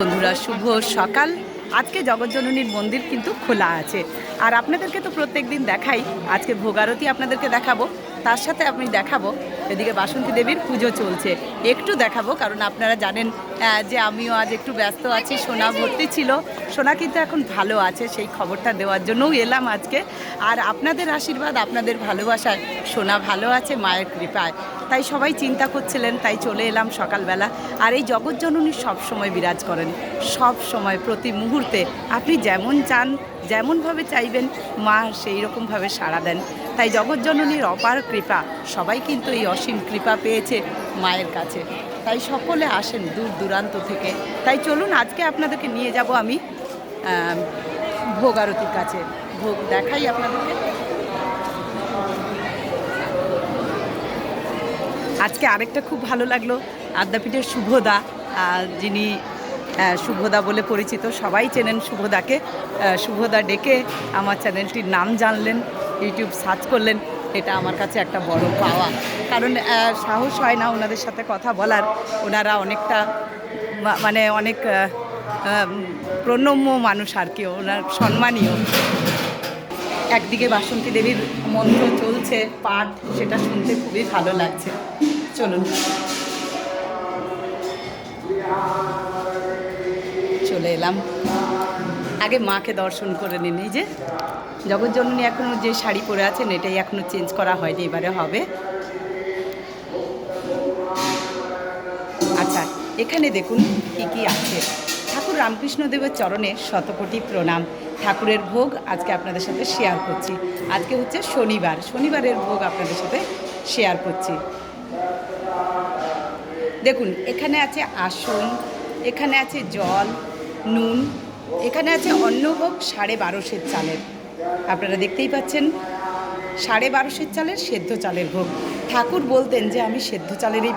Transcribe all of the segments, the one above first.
বন্ধুরা শুভ সকাল। আজকে জগজ্জননীর মন্দির কিন্তু খোলা আছে, আর আপনাদেরকে তো প্রত্যেক দিন দেখাই। আজকে ভোগ আরতি আপনাদেরকে দেখাবো, তার সাথে আমি দেখাবো এদিকে বাসন্তী দেবীর পুজো চলছে, একটু দেখাবো। কারণ আপনারা জানেন যে আমিও আজ একটু ব্যস্ত আছি। সোনা ভর্তি ছিল, সোনা কিন্তু এখন ভালো আছে, সেই খবরটা দেওয়ার জন্যও এলাম আজকে। আর আপনাদের আশীর্বাদ, আপনাদের ভালোবাসায় সোনা ভালো আছে মায়ের কৃপায়। তাই সবাই চিন্তা করছিলেন, তাই চলে এলাম সকালবেলা। আর এই জগজ্জননী সবসময় বিরাজ করেন, সব সময় প্রতি মুহূর্তে আপনি যেমন চান, যেমনভাবে চাইবেন মা সেই রকমভাবে সাড়া দেন। তাই জগজ্জননীর অপার কৃপা, সবাই কিন্তু এই অসীম কৃপা পেয়েছে মায়ের কাছে। তাই সকলে আসেন দূর দূরান্ত থেকে। তাই চলুন আজকে আপনাদেরকে নিয়ে যাব আমি ভোগ আরতির কাছে। ভোগ দেখাই আপনাদেরকে। আজকে আরেকটা খুব ভালো লাগলো, আদ্যাপীঠের শুভদা, যিনি শুভদা বলে পরিচিত, সবাই চেনেন শুভদাকে। শুভদা ডেকে আমার চ্যানেলটির নাম জানলেন, ইউটিউব সার্চ করলেন। এটা আমার কাছে একটা বড় পাওয়া, কারণ সাহস হয় না ওনাদের সাথে কথা বলার। ওনারা অনেকটা মানে অনেক প্রণম্য মানুষ আর কি, ওনার সম্মানীয়। একদিকে বাসন্তী দেবীর মন্ত্র চলছে পাঠ, সেটা শুনতে খুবই ভালো লাগছে। চলুন চলে এলাম, আগে মাকে দর্শন করে নিন। এই যে জগজ্জননী এখনও যে শাড়ি পরে আছেন, এটাই এখনও চেঞ্জ করা হয়নি, এবারে হবে। আচ্ছা, এখানে দেখুন কি কি আছে। ঠাকুর রামকৃষ্ণদেবের চরণে শতকোটি প্রণাম। ঠাকুরের ভোগ আজকে আপনাদের সাথে শেয়ার করছি। আজকে হচ্ছে শনিবার, শনিবারের ভোগ আপনাদের সাথে শেয়ার করছি। দেখুন এখানে আছে আসন, এখানে আছে জল, নুন, এখানে আছে অন্নভোগ 1250 চালের। আপনারা দেখতেই পাচ্ছেন 1250 চালের সেদ্ধ চালের ভোগ। ঠাকুর বলতেন যে আমি সেদ্ধ চালেরই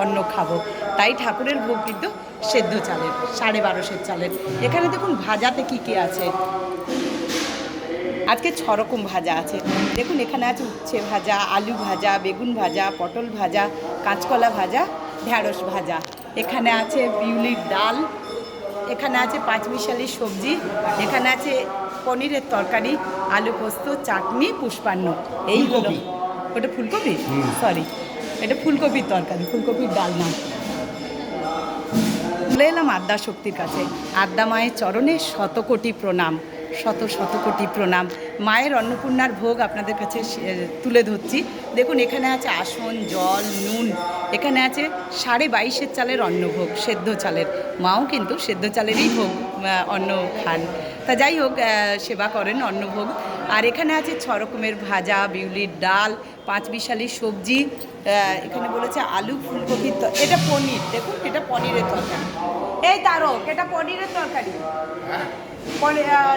অন্ন খাবো, তাই ঠাকুরের ভোগ কিন্তু সেদ্ধ চালের 1250 চালের। এখানে দেখুন ভাজাতে কি কি আছে। আজকে 6 রকম ভাজা আছে। দেখুন এখানে আছে উচ্ছে ভাজা, আলু ভাজা, বেগুন ভাজা, পটল ভাজা, কাঁচকলা ভাজা, ঢ্যাঁড়স ভাজা। এখানে আছে বিউলির ডাল, এখানে আছে পাঁচমিশালি সবজি, এখানে আছে পনিরের তরকারি, আলু পোস্ত, চাটনি, পুষ্পান্ন। এই হলো। ওটা ফুলকপি, সরি, এটা ফুলকপির তরকারি, ফুলকপির ডাল না। চলে এলাম আদ্যা শক্তির কাছে। আদ্যা মায়ের চরণে শতকোটি প্রণাম, শত কোটি প্রণাম। মায়ের অন্নপূর্ণার ভোগ আপনাদের কাছে তুলে ধরছি। দেখুন এখানে আছে আসন, জল, নুন, এখানে আছে 22.5 চালের অন্নভোগ, সেদ্ধ চালের। মাও কিন্তু সেদ্ধ চালেরই ভোগ অন্ন খান, তা যাই হোক সেবা করেন অন্নভোগ। আর এখানে আছে 6 রকমের ভাজা, বিউলির ডাল, পাঁচমিশালি সবজি, এখানে বলেছে আলু ফুলকপির, এটা পনির। দেখুন এটা পনিরের তরকারি। এই তারক, এটা পনিরের তরকারি।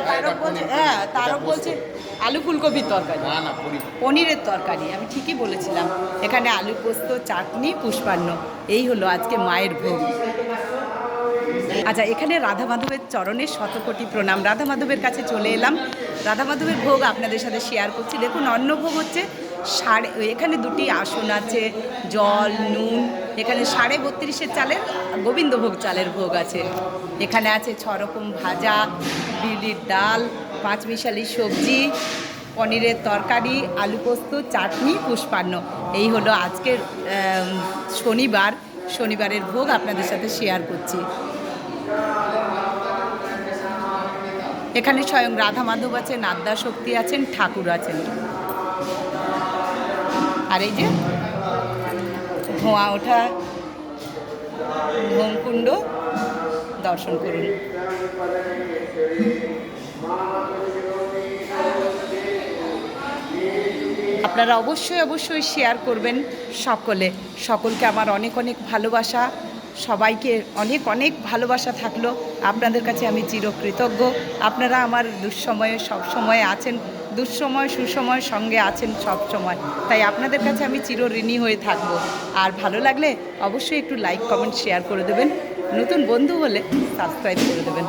তারক বলছে, হ্যাঁ তারক বলছে আলু ফুলকপির তরকারি, পনিরের তরকারি। আমি ঠিকই বলেছিলাম। এখানে আলু পোস্ত, চাটনি, পুষ্পান্ন। এই হলো আজকে মায়ের ভোগ। আচ্ছা, এখানে রাধা মাধবের চরণে শতকোটি প্রণাম। রাধা মাধবের কাছে চলে এলাম, রাধা মাধবের ভোগ আপনাদের সাথে শেয়ার করছি। দেখুন অন্নভোগ হচ্ছে এখানে 2টি আসন আছে, জল, নুন, এখানে 32.5 চালের গোবিন্দভোগ চালের ভোগ আছে। এখানে আছে 6 রকম ভাজা, বিউলির ডাল, পাঁচমিশালি সবজি, পনিরের তরকারি, আলু পোস্ত, চাটনি, পুষ্পান্ন। এই হলো আজকের শনিবারের ভোগ আপনাদের সাথে শেয়ার করছি। এখানে স্বয়ং রাধা মাধব আছেন, আদ্যা শক্তি আছেন, ঠাকুর আছেন। আর এই যে ধোঁয়া ওঠা হোমকুণ্ড দর্শন করুন। আপনারা অবশ্যই শেয়ার করবেন সকলকে আমার অনেক ভালোবাসা। সবাইকে অনেক ভালোবাসা থাকলো। আপনাদের কাছে আমি চিরকৃতজ্ঞ। আপনারা আমার দুঃসময়ে সবসময় আছেন, দুঃসময় সুসময় সঙ্গে আছেন সব সময়। তাই আপনাদের কাছে আমি চিরঋণী হয়ে থাকবো। আর ভালো লাগলে অবশ্যই একটু লাইক, কমেন্ট, শেয়ার করে দেবেন। নতুন বন্ধু হলে সাবস্ক্রাইব করে দেবেন।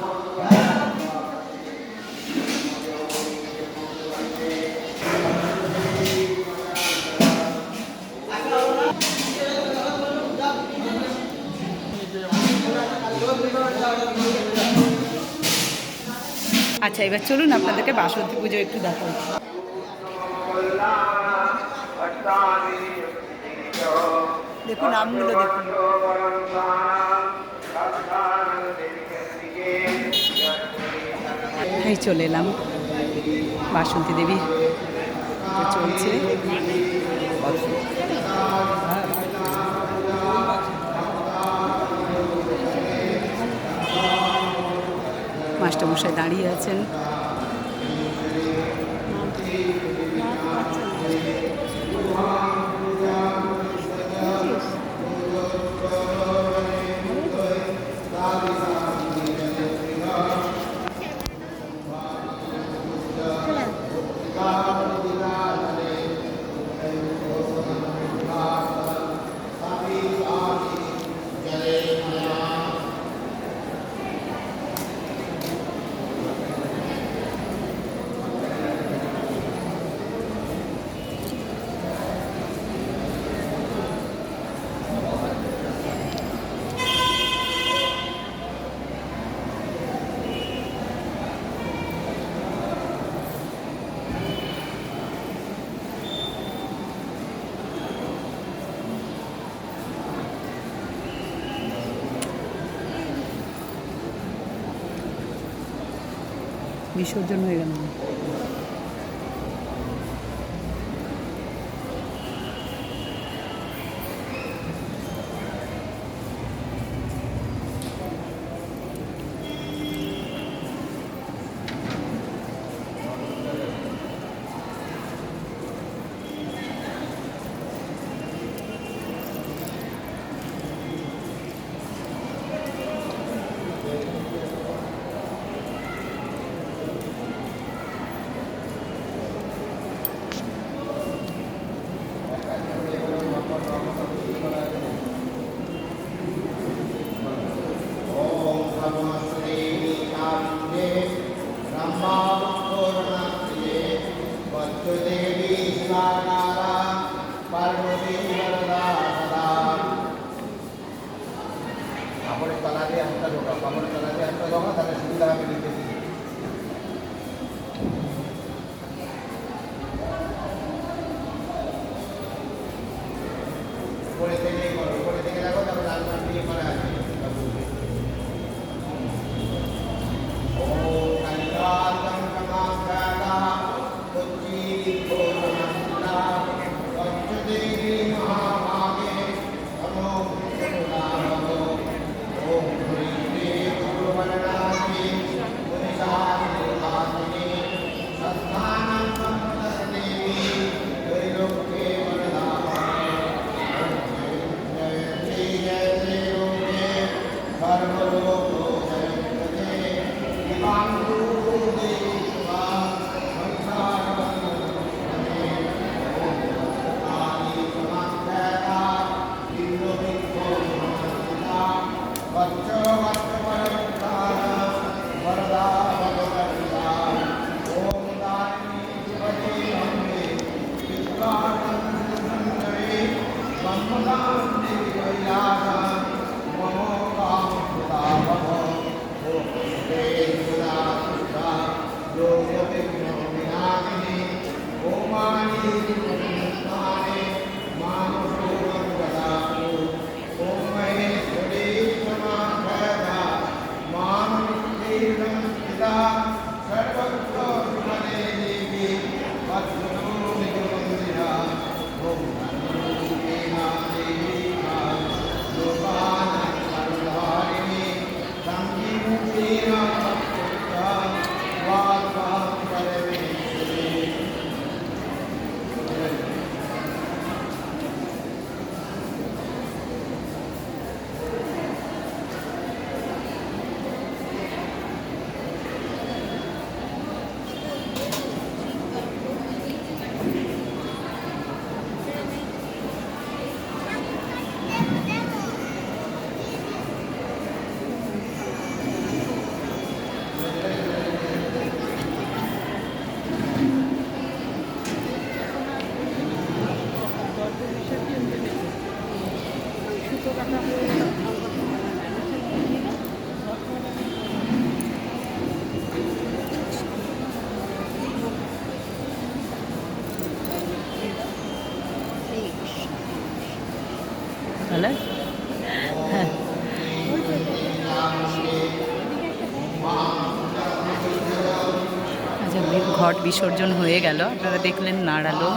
আচ্ছা, এবার চলুন আপনাদেরকে বাসন্তী পুজো একটু দেখাই। দেখুন আমগুলো দেখুন। এই চলে এলাম বাসন্তী দেবী চলছে। মাস্টারমশাই দাঁড়িয়ে আছেন। বিসর্জন হয়ে গেল। কাপড়ের তলা দিয়ে হাতটা ঢোকা, কাপড়ের তলা দিয়ে হাতটা ঢোকা, তাহলে সুবিধা হবে নিতে দিই। উপরে থেকে করো, উপরে থেকে রাখো, তারপর লাল মাটি দিয়ে করা আছে। ও কালিকাতম সমাপ্রাতা উজ্জীবিতো নমস্তা পঞ্চদেবী মহাভাগে নমো গুরুনামো ওম হরি গুরুবরণাতি পুনিশাস্ত্রাতিনি সস্থাनं সম্পদদেবী ত্রৈলোক্যে বরদানে सर्वलोको जयते दिवांगो देवा संसारवन्दने ओम समाप्ता इंद्रविद्धो नमस्ता वच्चो वच्चपरंकार वरदा भगवता ओम दानी शिवदे हमे विश्वानंदरे ब्रह्मदान देवी कैलासा मनो कामकृता भव ओम देवता सुता लोकविघ्नो विनाशिनी ओमानि विघ्नस्नाने मानुषो वरदातु ओम महेश्वरी समाभ्यता मानुषीर्णं पिता सर्वत्र सुमने देवी वत्सनो निगमन्दिरा ओम नमोऽस्तेना देवी लोकानां सर्वधारिणी संकीर्णेन भक्त्या वात्मां परमेश्वरी ঘট বিসর্জন হয়ে গেল, আপনারা দেখলেন নাড়ালো।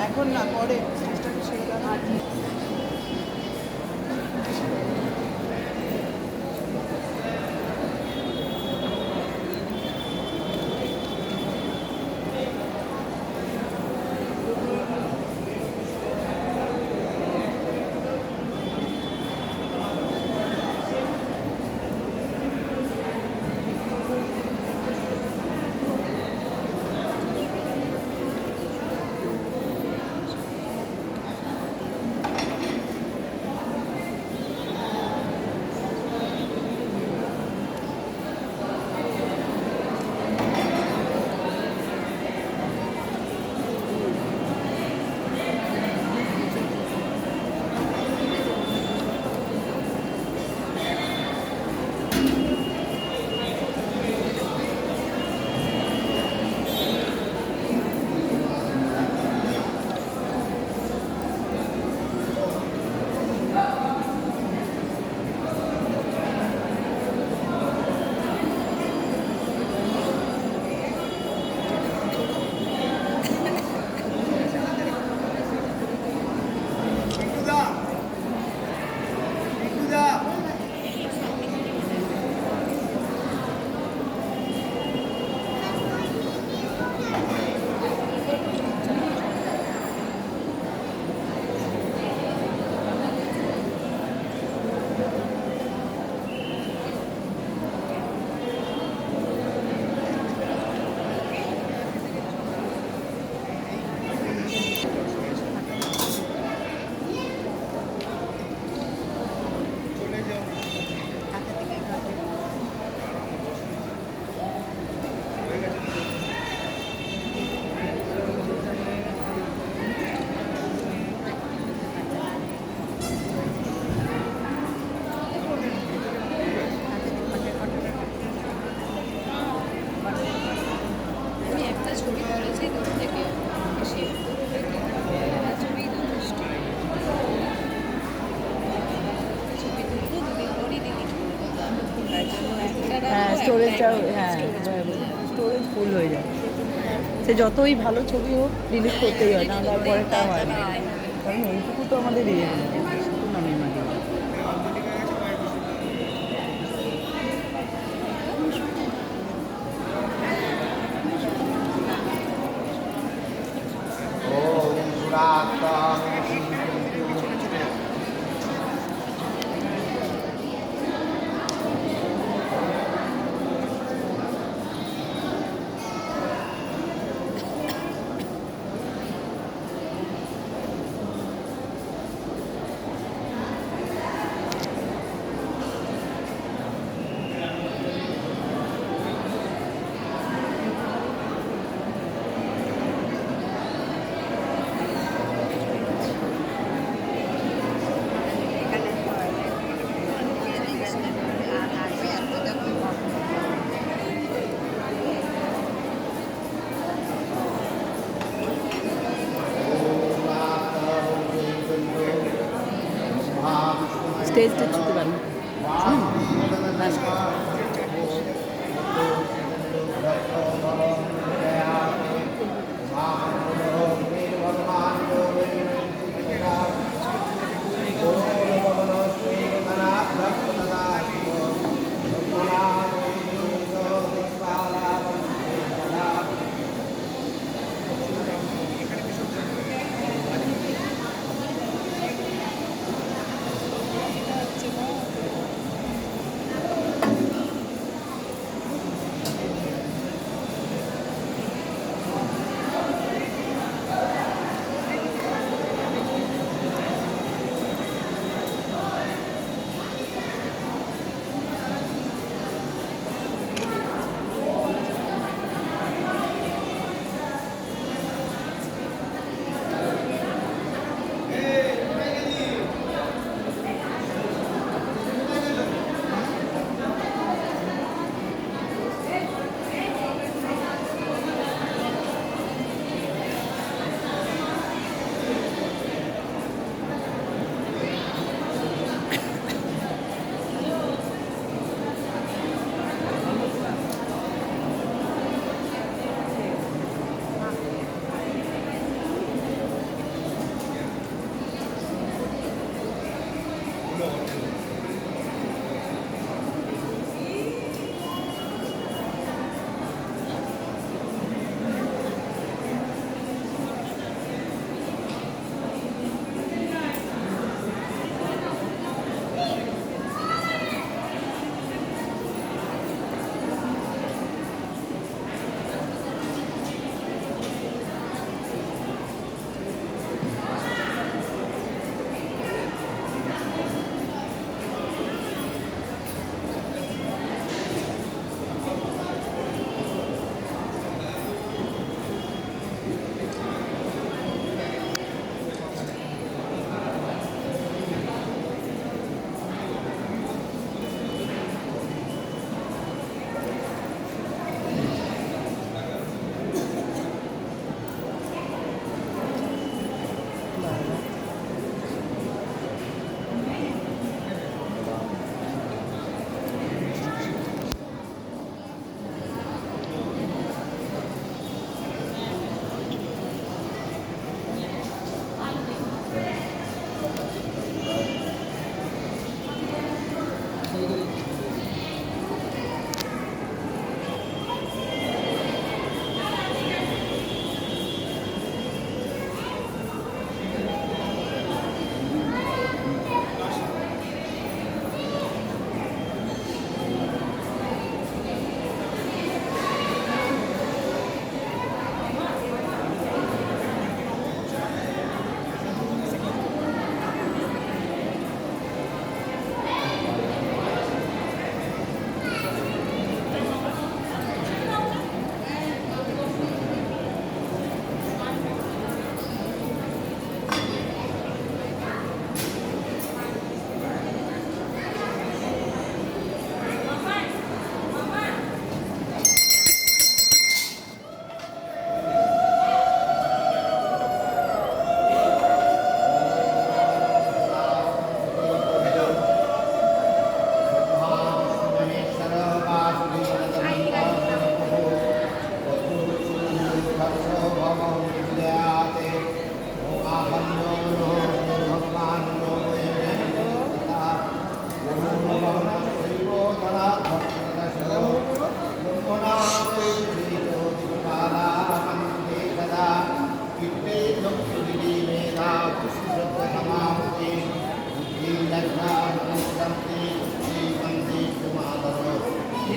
এখন না, পরে স্টোরেজটাও, হ্যাঁ স্টোরেজ ফুল হয়ে যায়। সে যতই ভালো ছবি হোক ডিলিট করতেই হয়, না হলে পরেরটা হয় না। কারণ এইটুকু তো আমাদের ইয়ে নামের মাঝে। স্টেজটা ছুতে পারেন।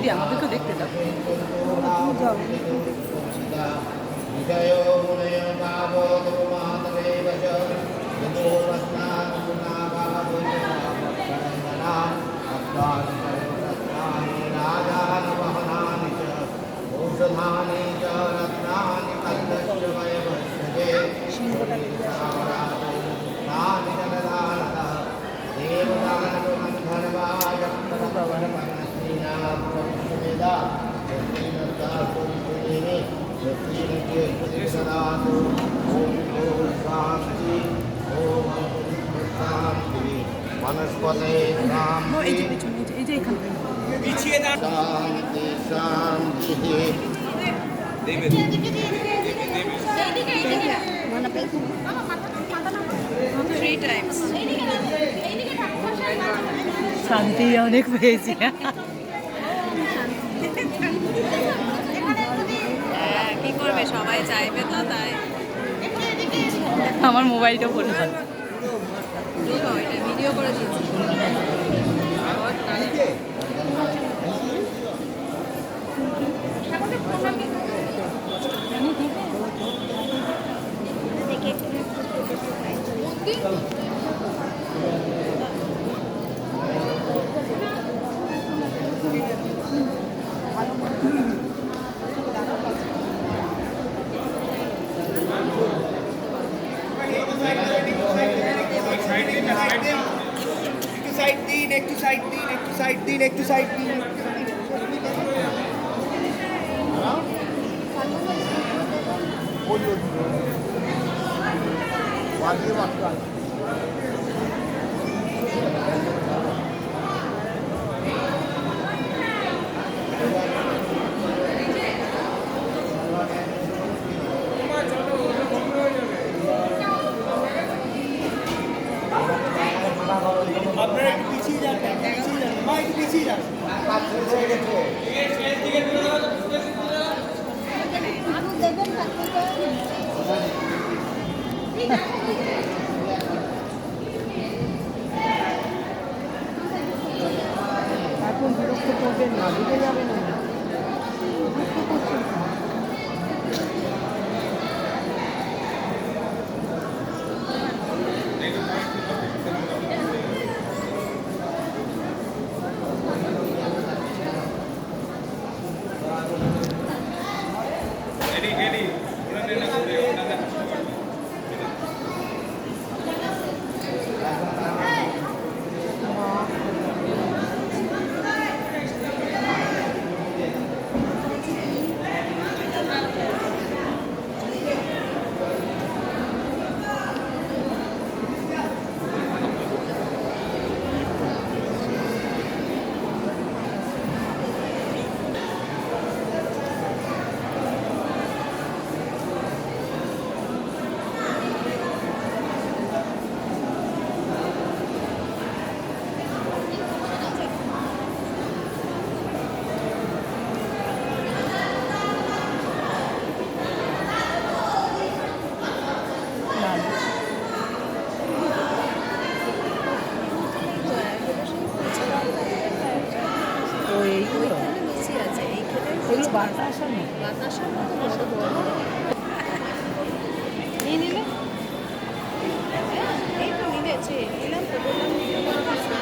দিদি আমাদেরকেও দেখতে দাও। विजयो मुनयो गावो मातरेव च यतो प्रश्नानुनागावोचनाभक्षणन्दना रत्नानि राजानवहनानि च औषधानि च रत्नानि कन्दश्च वयवस्यते नानि जनदानः देवदानवगन्धर्वाय प्रवरमनश्रीनाभवश्यवेदा वनस्पते शांति शांति শান্তি অনেক পেয়েছি। কি করবে, সবাই চাইবে তো, তাই আমার মোবাইলটা বলল এটা ভিডিও করে দিচ্ছি। একটু সাইড দিন আপনারা একটু পিছিয়ে যান, একটু পিছিয়ে যান। এখন বিরক্ত করবেন না, দিতে যাবেন না। বাতাসা নেই। বাতাসের মতো বড় বড় নিয়ে নিলে, এই তো নিলেছে, নিলাম তো, বললাম ভিডিও করে দিচ্ছি।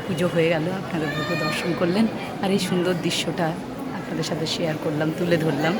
পুজো হয়ে গেল, আপনারা ভোগ দর্শন করলেন, আর এই সুন্দর দৃশ্যটা আপনাদের সাথে শেয়ার করলাম, তুলে ধরলাম।